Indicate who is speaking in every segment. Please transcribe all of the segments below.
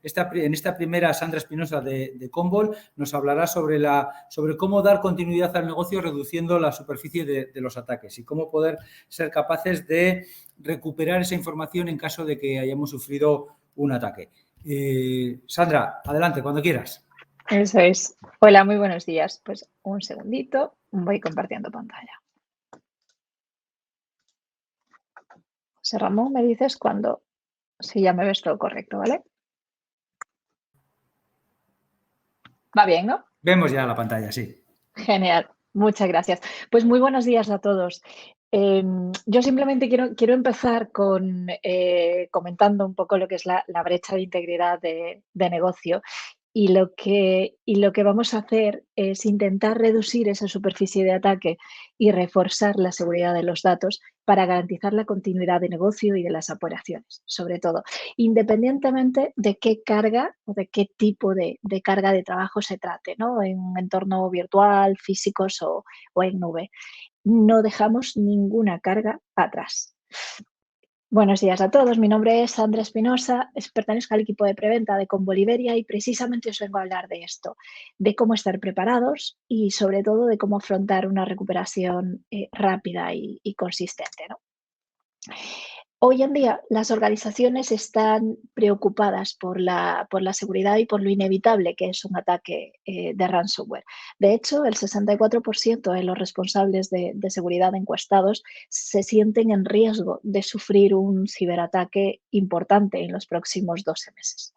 Speaker 1: En esta primera, Sandra Espinosa de Combol nos hablará sobre cómo dar continuidad al negocio reduciendo la superficie de los ataques y cómo poder ser capaces de recuperar esa información en caso de que hayamos sufrido un ataque. Sandra, adelante, cuando quieras.
Speaker 2: Eso es. Hola, muy buenos días. Pues un segundito, voy compartiendo pantalla. José Ramón, me dices cuando, si ya me ves todo correcto, ¿vale? Va bien, ¿no?
Speaker 1: Vemos ya la pantalla, sí.
Speaker 2: Genial, muchas gracias. Pues muy buenos días a todos. Yo simplemente quiero empezar comentando un poco lo que es la brecha de integridad de negocio. Y lo que vamos a hacer es intentar reducir esa superficie de ataque y reforzar la seguridad de los datos para garantizar la continuidad de negocio y de las operaciones, sobre todo, independientemente de qué carga o de qué tipo de carga de trabajo se trate, ¿no? En un entorno virtual, físicos o en nube. No dejamos ninguna carga atrás. Buenos días a todos, mi nombre es Sandra Espinosa, pertenezco al equipo de preventa de Combol Iberia y precisamente os vengo a hablar de esto, de cómo estar preparados y sobre todo de cómo afrontar una recuperación rápida y consistente, ¿no? Hoy en día las organizaciones están preocupadas por la seguridad y por lo inevitable que es un ataque de ransomware. De hecho, el 64% de los responsables de seguridad encuestados se sienten en riesgo de sufrir un ciberataque importante en los próximos 12 meses.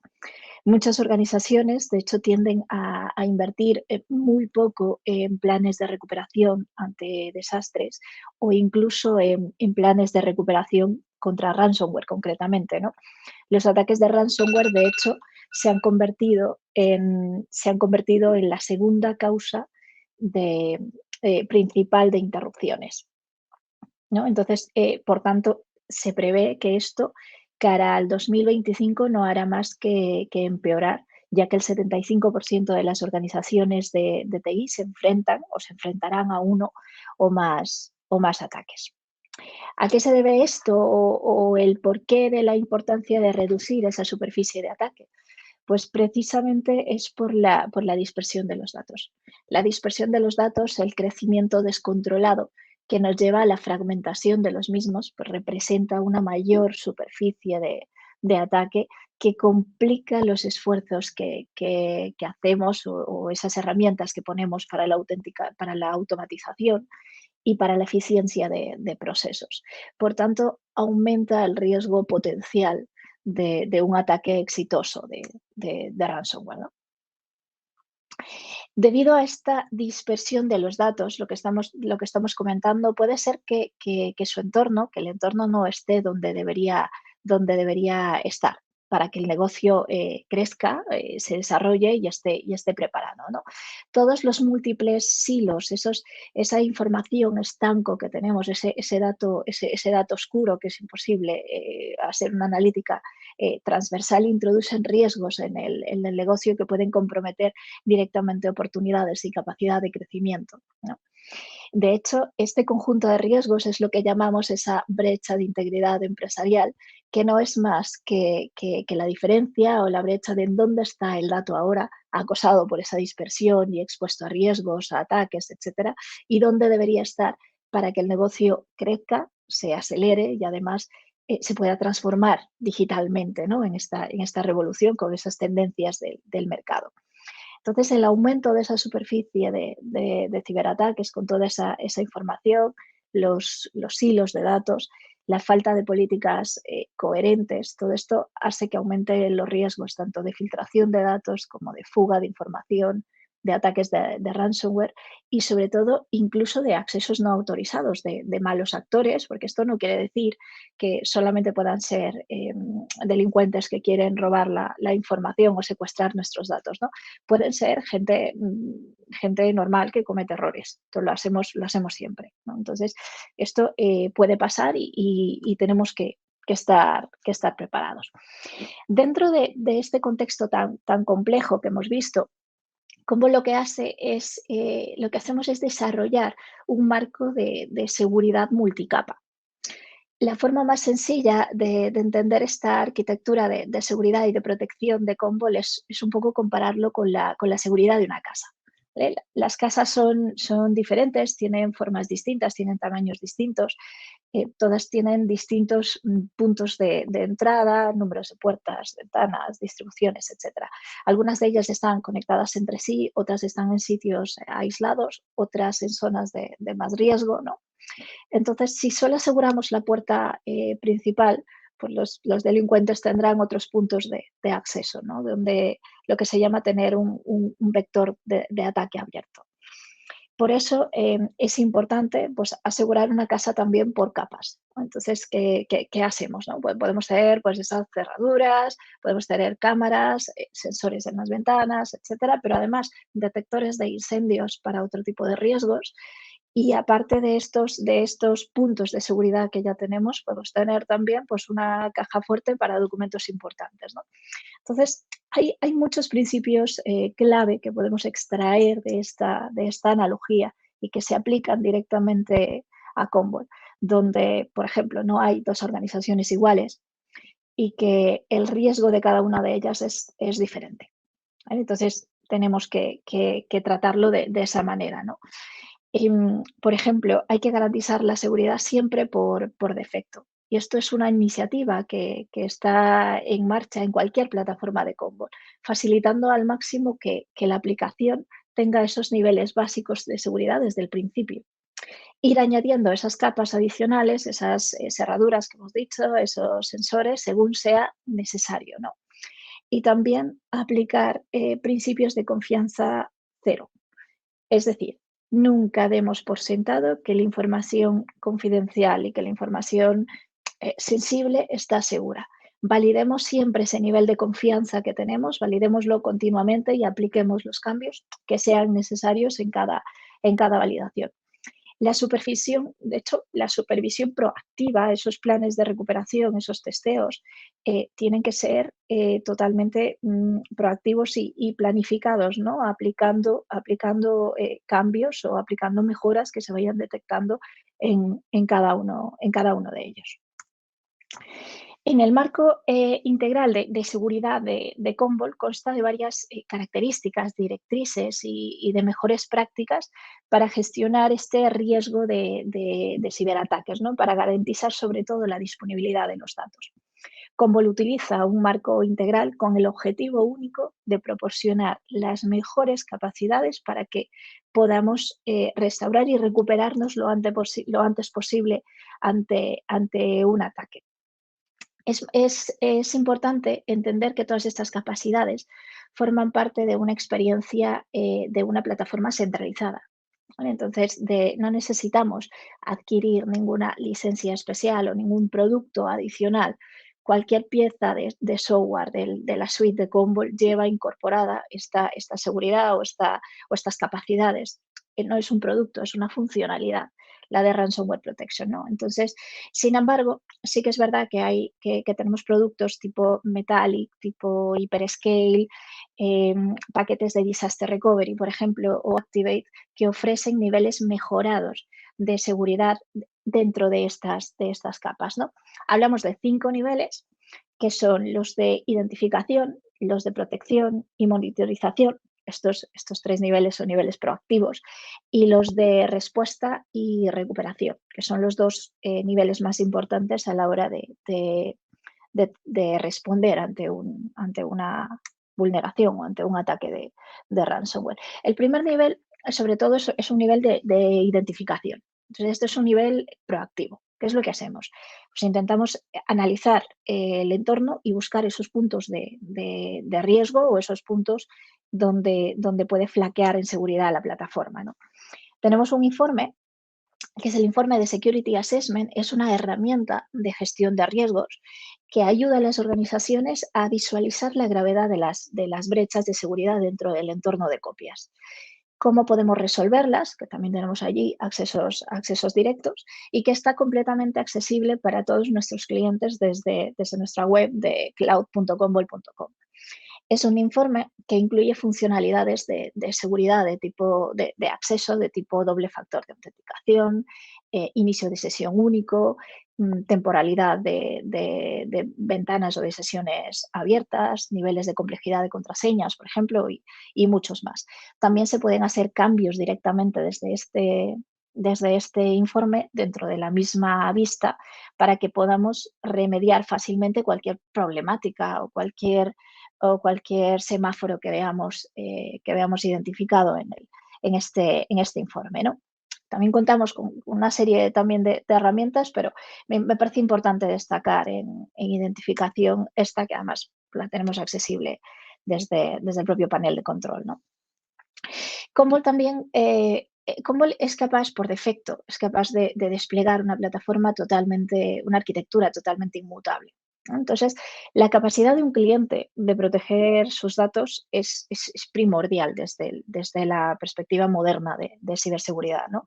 Speaker 2: Muchas organizaciones, de hecho, tienden a invertir muy poco en planes de recuperación ante desastres o incluso en planes de recuperación contra ransomware, concretamente, ¿no? Los ataques de ransomware, de hecho, se han convertido en la segunda causa principal de interrupciones, ¿no? Entonces, por tanto, se prevé que esto, cara al 2025, no hará más que empeorar, ya que el 75% de las organizaciones de TI se enfrentan o se enfrentarán a uno o más ataques. ¿A qué se debe esto o el porqué de la importancia de reducir esa superficie de ataque? Pues precisamente es por la dispersión de los datos. La dispersión de los datos, el crecimiento descontrolado que nos lleva a la fragmentación de los mismos, pues representa una mayor superficie de ataque que complica los esfuerzos que hacemos o esas herramientas que ponemos para la automatización y para la eficiencia de procesos. Por tanto, aumenta el riesgo potencial de un ataque exitoso de ransomware, ¿no? Debido a esta dispersión de los datos, lo que estamos comentando, puede ser que su entorno, que el entorno no esté donde debería estar para que el negocio crezca, se desarrolle y esté preparado, ¿no? Todos los múltiples silos, esa información estanco que tenemos, ese dato oscuro que es imposible hacer una analítica transversal, introducen riesgos en el negocio que pueden comprometer directamente oportunidades y capacidad de crecimiento, ¿no? De hecho, este conjunto de riesgos es lo que llamamos esa brecha de integridad empresarial, que no es más que la diferencia o la brecha de en dónde está el dato ahora, acosado por esa dispersión y expuesto a riesgos, a ataques, etcétera, y dónde debería estar para que el negocio crezca, se acelere y además se pueda transformar digitalmente, ¿no? en esta revolución con esas tendencias del mercado. Entonces, el aumento de esa superficie de ciberataques con toda esa información, los hilos de datos, la falta de políticas coherentes, todo esto hace que aumenten los riesgos tanto de filtración de datos como de fuga de información, de ataques de ransomware y sobre todo incluso de accesos no autorizados de malos actores, porque esto no quiere decir que solamente puedan ser delincuentes que quieren robar la información o secuestrar nuestros datos, ¿no? Pueden ser gente normal que comete errores. Esto lo hacemos siempre, ¿no? Entonces, esto puede pasar y tenemos que estar preparados. Dentro de este contexto tan complejo que hemos visto, Combol lo que hacemos es desarrollar un marco de seguridad multicapa. La forma más sencilla de entender esta arquitectura de seguridad y de protección de Commvault es un poco compararlo con la seguridad de una casa, ¿vale? Las casas son diferentes, tienen formas distintas, tienen tamaños distintos, todas tienen distintos puntos de entrada, números de puertas, ventanas, distribuciones, etcétera. Algunas de ellas están conectadas entre sí, otras están en sitios aislados, otras en zonas de más riesgo, ¿no? Entonces, si solo aseguramos la puerta principal, pues los delincuentes tendrán otros puntos de acceso, ¿no? Donde lo que se llama tener un vector de ataque abierto. Por eso es importante, pues, asegurar una casa también por capas, ¿no? Entonces, ¿qué hacemos, no? Pues podemos tener, pues, esas cerraduras, podemos tener cámaras, sensores en las ventanas, etcétera, pero además detectores de incendios para otro tipo de riesgos. Y aparte de estos puntos de seguridad que ya tenemos, podemos tener también, pues, una caja fuerte para documentos importantes, ¿no? Entonces, hay muchos principios clave que podemos extraer de esta analogía y que se aplican directamente a Commvault, donde, por ejemplo, no hay dos organizaciones iguales y que el riesgo de cada una de ellas es diferente, ¿vale? Entonces, tenemos que tratarlo de esa manera, ¿no? Por ejemplo, hay que garantizar la seguridad siempre por defecto. Y esto es una iniciativa que está en marcha en cualquier plataforma de Commvault, facilitando al máximo que la aplicación tenga esos niveles básicos de seguridad desde el principio. Ir añadiendo esas capas adicionales, esas cerraduras que hemos dicho, esos sensores, según sea necesario, ¿no? Y también aplicar principios de confianza cero. Es decir, nunca demos por sentado que la información confidencial y que la información sensible está segura. Validemos siempre ese nivel de confianza que tenemos, validémoslo continuamente y apliquemos los cambios que sean necesarios en cada validación. La supervisión, de hecho, la supervisión proactiva, esos planes de recuperación, esos testeos, tienen que ser totalmente proactivos y planificados, ¿no? Aplicando cambios o aplicando mejoras que se vayan detectando en cada uno de ellos. En el marco integral de seguridad de Commvault consta de varias características, directrices y de mejores prácticas para gestionar este riesgo de ciberataques, ¿no? Para garantizar sobre todo la disponibilidad de los datos. Commvault utiliza un marco integral con el objetivo único de proporcionar las mejores capacidades para que podamos restaurar y recuperarnos lo antes posible ante un ataque. Es importante entender que todas estas capacidades forman parte de una experiencia de una plataforma centralizada, ¿vale? Entonces, no necesitamos adquirir ninguna licencia especial o ningún producto adicional. Cualquier pieza de software de la suite de Commvault lleva incorporada esta seguridad o estas capacidades. No es un producto, es una funcionalidad, la de Ransomware Protection, ¿no? Entonces, sin embargo, sí que es verdad que tenemos productos tipo Metallic, tipo Hyperscale, paquetes de Disaster Recovery, por ejemplo, o Activate, que ofrecen niveles mejorados de seguridad dentro de estas capas, ¿no? Hablamos de 5 niveles, que son los de identificación, los de protección y monitorización. Estos 3 niveles son niveles proactivos, y los de respuesta y recuperación, que son los 2 niveles más importantes a la hora de responder ante una vulneración o ante un ataque de ransomware. El primer nivel, sobre todo, es un nivel de identificación. Entonces, esto es un nivel proactivo. ¿Qué es lo que hacemos? Pues intentamos analizar el entorno y buscar esos puntos de riesgo o esos puntos donde puede flaquear en seguridad la plataforma, ¿no? Tenemos un informe que es el informe de Security Assessment. Es una herramienta de gestión de riesgos que ayuda a las organizaciones a visualizar la gravedad de las brechas de seguridad dentro del entorno de copias. Cómo podemos resolverlas, que también tenemos allí accesos directos, y que está completamente accesible para todos nuestros clientes desde nuestra web de cloud.commvault.com. Es un informe que incluye funcionalidades de seguridad de tipo de acceso, de tipo doble factor de autenticación, inicio de sesión único, temporalidad de ventanas o de sesiones abiertas, niveles de complejidad de contraseñas, por ejemplo, y muchos más. También se pueden hacer cambios directamente desde este informe dentro de la misma vista para que podamos remediar fácilmente cualquier problemática o cualquier semáforo que veamos identificado en este informe, ¿no? También contamos con una serie también de herramientas, pero me parece importante destacar en identificación esta, que además la tenemos accesible desde el propio panel de control, ¿no? Commvault también, Commvault es capaz, por defecto, es capaz de desplegar una plataforma totalmente, una arquitectura totalmente inmutable, ¿no? Entonces, la capacidad de un cliente de proteger sus datos es primordial desde la perspectiva moderna de ciberseguridad, ¿no?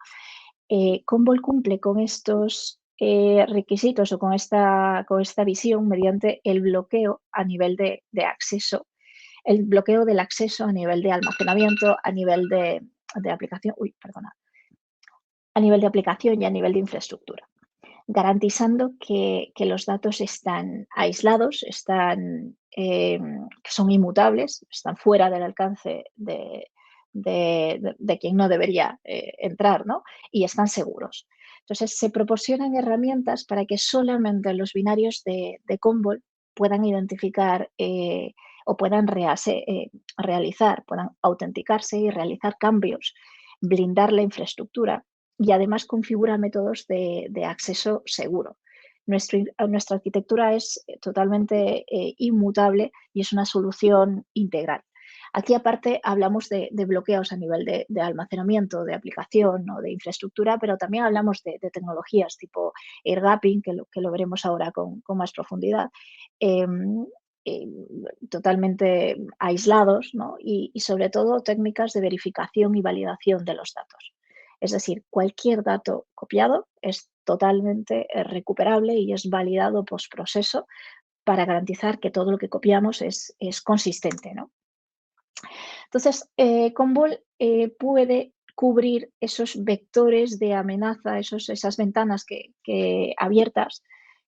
Speaker 2: Commvault cumple con estos requisitos o con esta visión mediante el bloqueo a nivel de acceso, el bloqueo del acceso a nivel de almacenamiento, a nivel de aplicación, a nivel de aplicación y a nivel de infraestructura, garantizando que los datos están aislados, que son inmutables, están fuera del alcance de quien no debería entrar, ¿no? Y están seguros. Entonces, se proporcionan herramientas para que solamente los binarios de Commvault puedan identificar o puedan realizar, puedan autenticarse y realizar cambios, blindar la infraestructura y además configura métodos de acceso seguro. Nuestra arquitectura es totalmente inmutable y es una solución integral. Aquí, aparte, hablamos de bloqueos a nivel de almacenamiento, de aplicación o de infraestructura, pero también hablamos de tecnologías tipo air gapping, que lo veremos ahora con más profundidad, eh, totalmente aislados, ¿no? Y sobre todo técnicas de verificación y validación de los datos. Es decir, cualquier dato copiado es totalmente recuperable y es validado postproceso para garantizar que todo lo que copiamos es consistente, ¿no? Entonces, Commvault puede cubrir esos vectores de amenaza, esas ventanas abiertas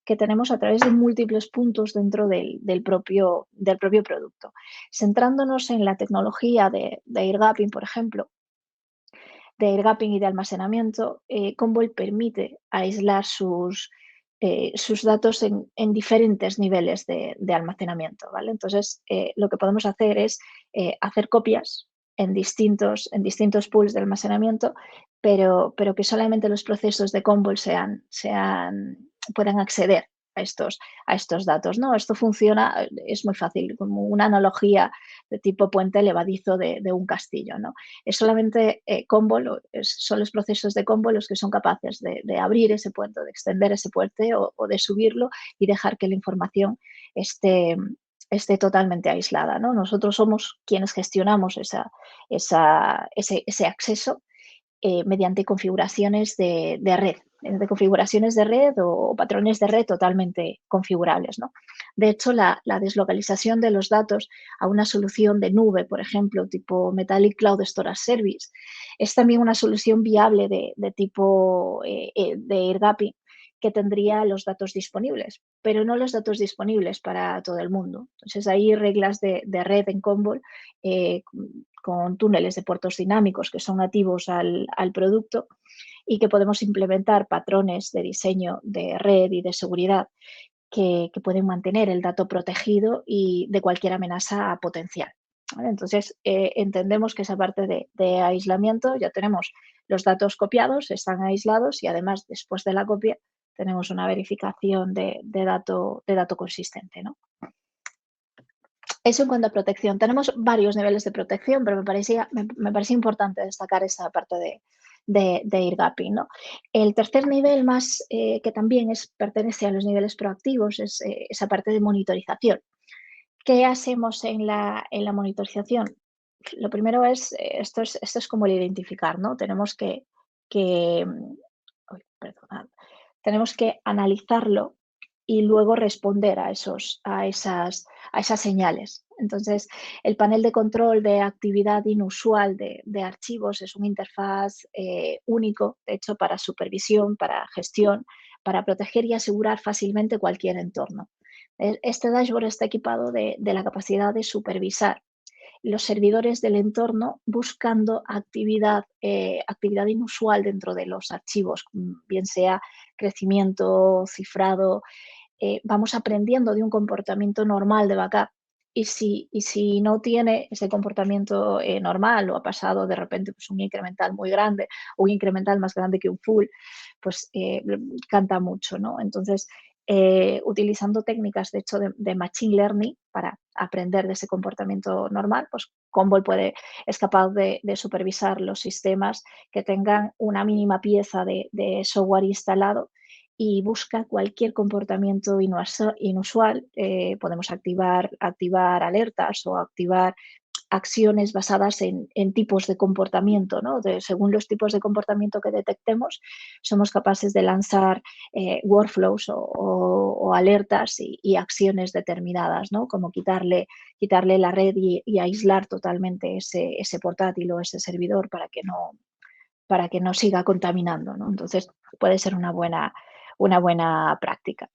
Speaker 2: que tenemos a través de múltiples puntos dentro del propio producto. Centrándonos en la tecnología de air gapping, por ejemplo, de air gapping y de almacenamiento, Commvault permite aislar sus datos en diferentes niveles de almacenamiento, ¿vale? Entonces, lo que podemos hacer es hacer copias en distintos pools de almacenamiento, pero que solamente los procesos de Commvault puedan acceder a estos datos, ¿no? Esto funciona, es muy fácil, como una analogía de tipo puente levadizo de un castillo, ¿no? Es solamente Commvault, son los procesos de Commvault los que son capaces de abrir ese puente, de extender ese puente o de subirlo y dejar que la información esté totalmente aislada, ¿no? Nosotros somos quienes gestionamos ese acceso mediante configuraciones de red, o patrones de red totalmente configurables, ¿no? De hecho, la deslocalización de los datos a una solución de nube, por ejemplo, tipo Metallic Cloud Storage Service, es también una solución viable de tipo de air gapping, que tendría los datos disponibles, pero no los datos disponibles para todo el mundo. Entonces, hay reglas de red en Commvault con túneles de puertos dinámicos que son nativos al producto y que podemos implementar patrones de diseño de red y de seguridad que pueden mantener el dato protegido y de cualquier amenaza potencial, ¿vale? Entonces, entendemos que esa parte de aislamiento, ya tenemos los datos copiados, están aislados y además después de la copia tenemos una verificación de dato consistente, ¿no? Eso en cuanto a protección. Tenemos varios niveles de protección, pero me parecía importante destacar esa parte de air gapping, ¿no? El tercer nivel más, que también pertenece a los niveles proactivos, es esa parte de monitorización. ¿Qué hacemos en la monitorización? Lo primero es, esto es como el identificar, ¿no? Tenemos que analizarlo y luego responder a esas señales. Entonces, el panel de control de actividad inusual de archivos es una interfaz único, de hecho, para supervisión, para gestión, para proteger y asegurar fácilmente cualquier entorno. Este dashboard está equipado de la capacidad de supervisar los servidores del entorno buscando actividad inusual dentro de los archivos, bien sea crecimiento, cifrado. Vamos aprendiendo de un comportamiento normal de backup. Y si no tiene ese comportamiento normal o ha pasado de repente pues, un incremental muy grande o un incremental más grande que un full, pues canta mucho, ¿no? Entonces, utilizando técnicas, de hecho, de Machine Learning para aprender de ese comportamiento normal, pues Commvault es capaz de supervisar los sistemas que tengan una mínima pieza de software instalado y busca cualquier comportamiento inusual. Podemos activar alertas o activar acciones basadas en tipos de comportamiento, ¿no? Según los tipos de comportamiento que detectemos, somos capaces de lanzar workflows o alertas y acciones determinadas, ¿no? Como quitarle la red y aislar totalmente ese portátil o ese servidor para que no siga contaminando, ¿no? Entonces, puede ser una buena práctica.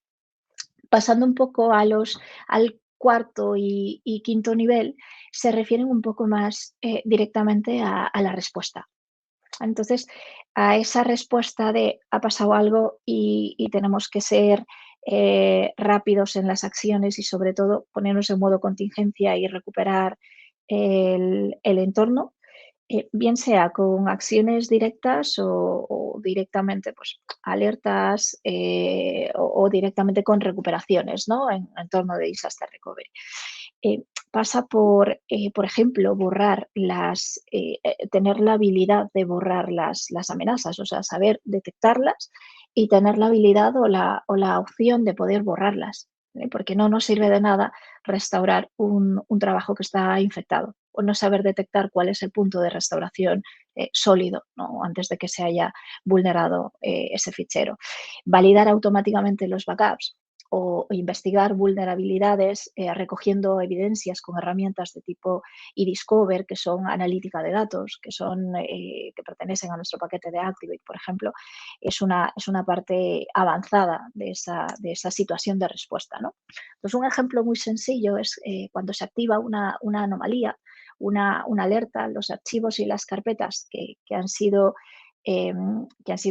Speaker 2: Pasando un poco al cuarto y quinto nivel, se refieren un poco más directamente a la respuesta. Entonces, a esa respuesta de ha pasado algo y tenemos que ser rápidos en las acciones y sobre todo ponernos en modo contingencia y recuperar el entorno, bien sea con acciones directas o directamente pues, alertas o directamente con recuperaciones, ¿no? En torno de disaster recovery. Pasa por ejemplo, tener la habilidad de borrar las amenazas, o sea, saber detectarlas y tener la habilidad o la opción de poder borrarlas, porque no nos sirve de nada restaurar un trabajo que está infectado o no saber detectar cuál es el punto de restauración sólido, ¿no? Antes de que se haya vulnerado ese fichero. Validar automáticamente los backups o investigar vulnerabilidades recogiendo evidencias con herramientas de tipo eDiscover, que son analítica de datos, que pertenecen a nuestro paquete de Activate, por ejemplo, es una parte avanzada de esa situación de respuesta, ¿no? Entonces, un ejemplo muy sencillo es cuando se activa una anomalía, una alerta, los archivos y las carpetas que han sido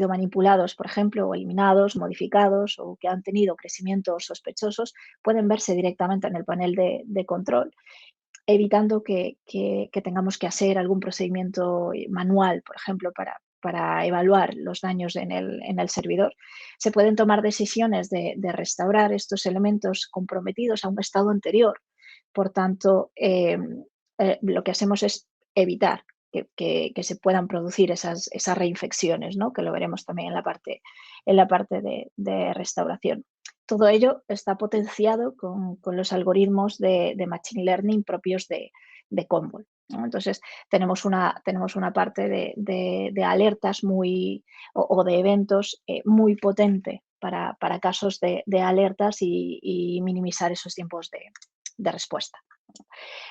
Speaker 2: manipulados, por ejemplo, o eliminados, modificados o que han tenido crecimientos sospechosos, pueden verse directamente en el panel de control, evitando que tengamos que hacer algún procedimiento manual, por ejemplo, para evaluar los daños en el servidor. Se pueden tomar decisiones de restaurar estos elementos comprometidos a un estado anterior. Por tanto, lo que hacemos es evitar que se puedan producir esas reinfecciones, ¿no? Que lo veremos también en la parte de restauración. Todo ello está potenciado con los algoritmos de Machine Learning propios de Commvault, ¿no? Entonces, tenemos una parte de alertas o de eventos muy potente para casos de alertas y minimizar esos tiempos de respuesta.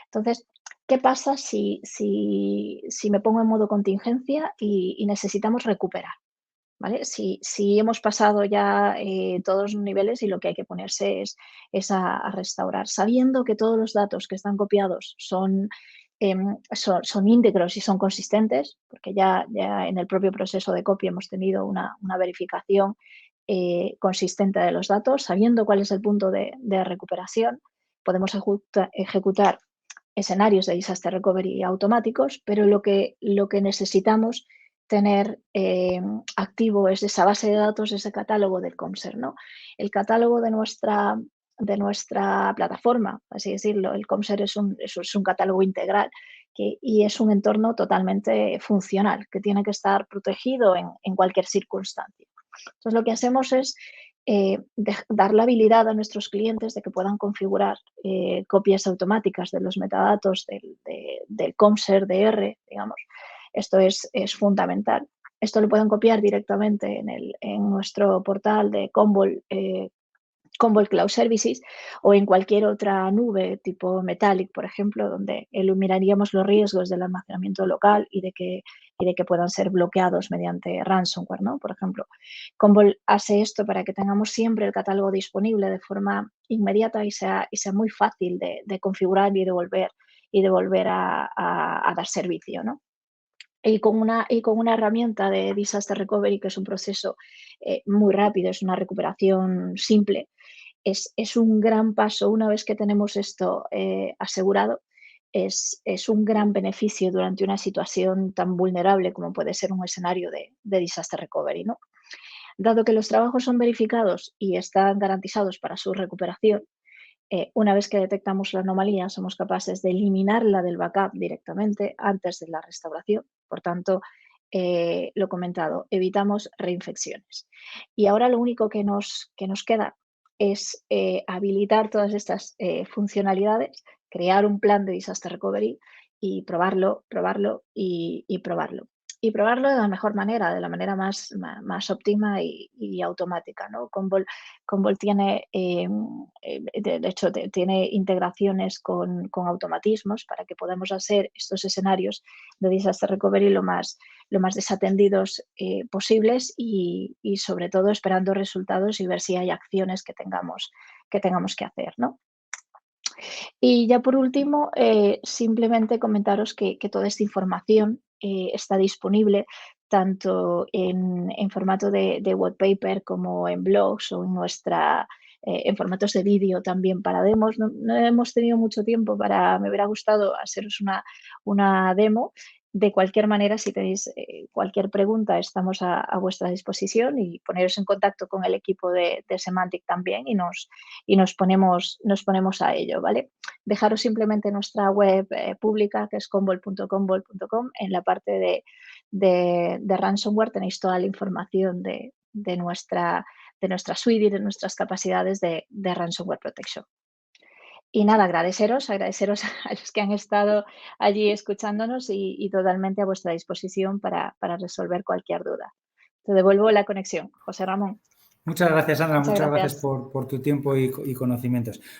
Speaker 2: Entonces, ¿qué pasa si me pongo en modo contingencia y necesitamos recuperar? ¿Vale? Si hemos pasado ya todos los niveles y lo que hay que ponerse es a restaurar, sabiendo que todos los datos que están copiados son íntegros y son consistentes, porque ya en el propio proceso de copia hemos tenido una verificación consistente de los datos, sabiendo cuál es el punto de recuperación, podemos ejecutar escenarios de disaster recovery automáticos, pero lo que necesitamos tener activo es esa base de datos, ese catálogo del ComSer, ¿no? El catálogo de nuestra plataforma, así decirlo. El ComSer es un catálogo integral y es un entorno totalmente funcional que tiene que estar protegido en cualquier circunstancia. Entonces, lo que hacemos es dar la habilidad a nuestros clientes de que puedan configurar copias automáticas de los metadatos del ComSer DR, digamos. Esto es fundamental. Esto lo pueden copiar directamente en nuestro portal de Commvault Commvault Cloud Services o en cualquier otra nube tipo Metallic, por ejemplo, donde eliminaríamos los riesgos del almacenamiento local y de que puedan ser bloqueados mediante ransomware, ¿no? Por ejemplo, Commvault hace esto para que tengamos siempre el catálogo disponible de forma inmediata y sea muy fácil de configurar y de volver a dar servicio, ¿no? Y con una herramienta de Disaster Recovery, que es un proceso muy rápido, es una recuperación simple, es un gran paso. Una vez que tenemos esto asegurado, es un gran beneficio durante una situación tan vulnerable como puede ser un escenario de Disaster Recovery, ¿no? Dado que los trabajos son verificados y están garantizados para su recuperación, una vez que detectamos la anomalía, somos capaces de eliminarla del backup directamente antes de la restauración. Por tanto, lo comentado, evitamos reinfecciones. Y ahora lo único que nos queda es habilitar todas estas funcionalidades, crear un plan de disaster recovery y probarlo, probarlo y probarlo. Y probarlo de la mejor manera, de la manera más óptima y automática, ¿no? Commvault tiene, de hecho, tiene integraciones con automatismos para que podamos hacer estos escenarios de disaster recovery lo más desatendidos posibles y sobre todo esperando resultados y ver si hay acciones que tengamos que hacer, ¿no? Y ya por último, simplemente comentaros que toda esta información está disponible tanto en formato de white paper como en blogs o en formatos de vídeo también para demos. No hemos tenido mucho tiempo me hubiera gustado haceros una demo. De cualquier manera, si tenéis cualquier pregunta, estamos a vuestra disposición y poneros en contacto con el equipo de Semantic también y nos ponemos a ello, ¿vale? Dejaros simplemente nuestra web pública, que es commvault.commvault.com. En la parte de ransomware tenéis toda la información de nuestra suite y de nuestras capacidades de ransomware protection. Y nada, agradeceros a los que han estado allí escuchándonos y totalmente a vuestra disposición para resolver cualquier duda. Te devuelvo la conexión, José Ramón.
Speaker 1: Muchas gracias, Sandra.
Speaker 2: Muchas
Speaker 1: Muchas gracias
Speaker 2: gracias.
Speaker 1: por tu tiempo y conocimientos.